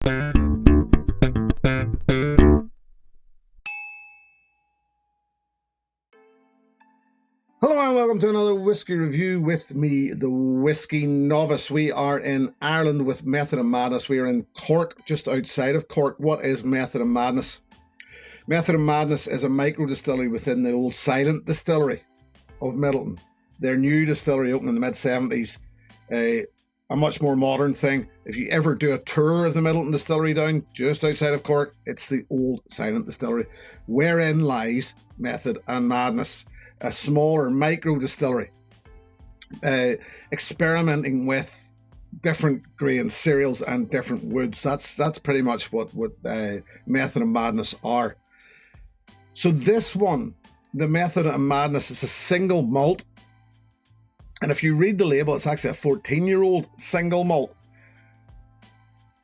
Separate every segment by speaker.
Speaker 1: Hello and welcome to another whiskey review with me, the Whiskey Novice. We are in Ireland with Method of Madness. We are in Cork, just outside of Cork. What is Method of Madness? Method of Madness is a micro distillery within the old silent distillery of Midleton. Their new distillery opened in the mid-70s, a much more modern thing. If you ever do a tour of the Midleton Distillery down just outside of Cork, it's the old silent distillery, wherein lies Method and Madness, a smaller micro distillery, experimenting with different grain cereals and different woods. That's pretty much what Method of Madness are. So this one, the Method of Madness, is a single malt. And if you read the label, it's actually a 14-year-old single malt.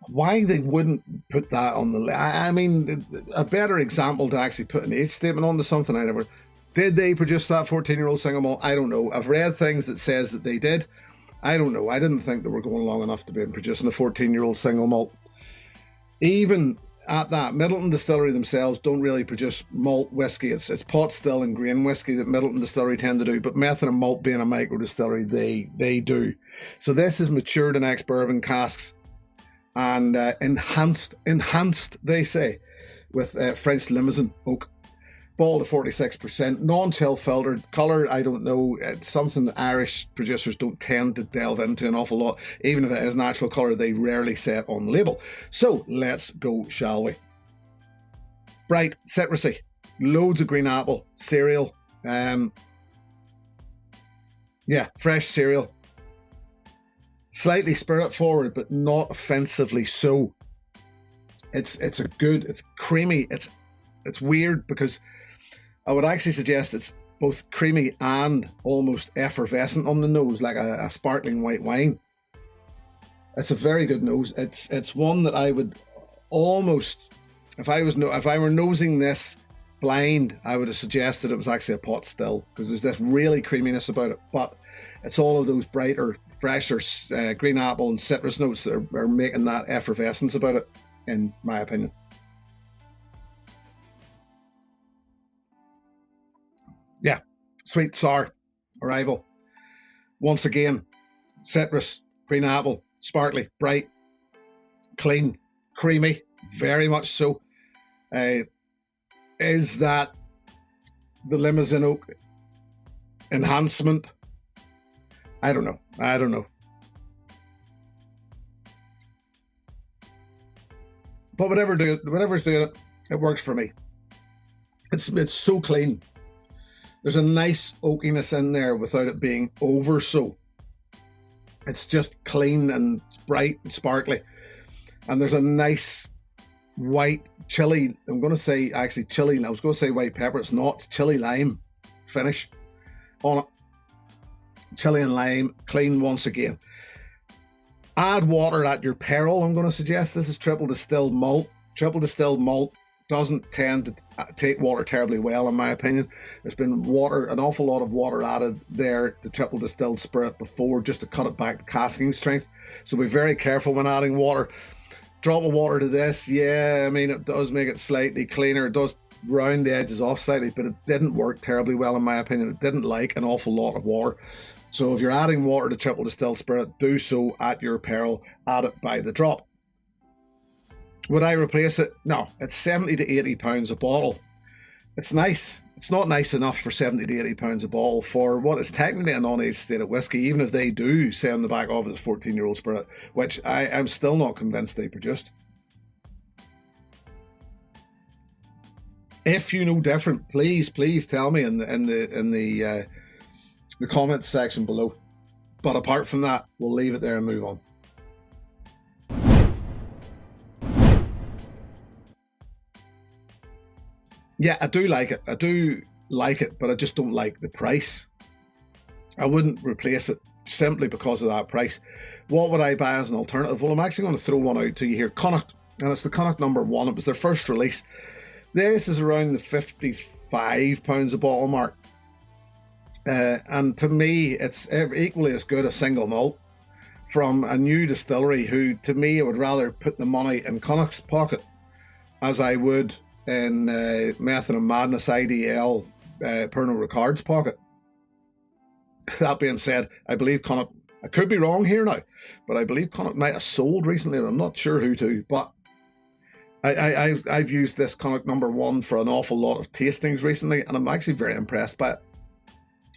Speaker 1: Why they wouldn't put that on the label? I mean, a better example to actually put an age statement onto something I never... Did they produce that 14-year-old single malt? I don't know. I've read things that says that they did. I don't know. I didn't think they were going long enough to be producing a 14-year-old single malt. Even at that, Midleton Distillery themselves don't really produce malt whiskey. It's pot still and grain whiskey that Midleton Distillery tend to do, but Method and Malt being a micro distillery, they do. So this is matured in ex-bourbon casks and enhanced, they say, with French Limousin oak. Bottled to 46%, non-chill filtered. Colour, I don't know. It's something that Irish producers don't tend to delve into an awful lot. Even if it is natural colour, they rarely say it on the label. So let's go, shall we? Bright, citrusy, loads of green apple, cereal. Yeah, fresh cereal. Slightly spirit forward, but not offensively so. It's creamy. It's weird because I would actually suggest it's both creamy and almost effervescent on the nose, like a sparkling white wine. It's a very good nose. It's one that I would almost, if I were nosing this blind, I would have suggested it was actually a pot still, because there's this really creaminess about it. But it's all of those brighter, fresher green apple and citrus notes that are making that effervescence about it, in my opinion. Yeah, sweet, sour, arrival. Once again, citrus, green apple, sparkly, bright, clean, creamy, very much so. Is that the Limousin oak enhancement? I don't know. But whatever's doing it, it works for me. It's so clean. There's a nice oakiness in there without it being over so. It's just clean and bright and sparkly. And there's a nice white chili, I'm going to say actually chili, I was going to say white pepper, it's not, it's chili lime finish on it. Chili and lime, clean once again. Add water at your peril, I'm going to suggest. This is triple distilled malt. Triple distilled malt doesn't tend to take water terribly well, in my opinion. There's been an awful lot of water added there to triple distilled spirit before, just to cut it back to casking strength. So be very careful when adding water. Drop of water to this, yeah, I mean, it does make it slightly cleaner. It does round the edges off slightly, but it didn't work terribly well, in my opinion. It didn't like an awful lot of water. So if you're adding water to triple distilled spirit, do so at your peril. Add it by the drop. Would I replace it? No, it's 70 to 80 pounds a bottle. It's nice. It's not nice enough for 70 to 80 pounds a bottle for what is technically a non-aged state of whiskey, even if they do say on the back of it's 14-year-old spirit, which I'm still not convinced they produced. If you know different, please tell me in the comments section below. But apart from that, we'll leave it there and move on. Yeah, I do like it. But I just don't like the price. I wouldn't replace it simply because of that price. What would I buy as an alternative? Well, I'm actually going to throw one out to you here. Connacht, and it's the Connacht No. 1. It was their first release. This is around the £55 a bottle mark. And to me, it's equally as good a single malt from a new distillery who, to me, I would rather put the money in Connacht's pocket as I would in Method and Madness IDL Pernod Ricard's pocket. That being said, I believe Connacht, I could be wrong here now, but I believe Connacht might have sold recently, and I'm not sure who to, but I've used this Connacht number 1 for an awful lot of tastings recently, and I'm actually very impressed by it.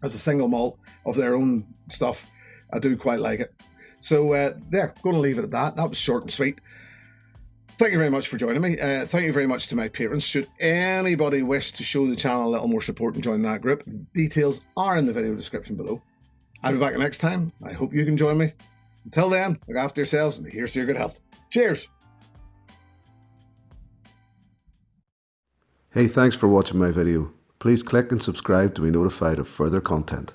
Speaker 1: As a single malt of their own stuff, I do quite like it. So there, going to leave it at that. That was short and sweet. Thank you very much for joining me. Thank you very much to my patrons. Should anybody wish to show the channel a little more support and join that group, the details are in the video description below. I'll be back next time. I hope you can join me. Until then, look after yourselves, and here's to your good health. Cheers!
Speaker 2: Hey, thanks for watching my video. Please click and subscribe to be notified of further content.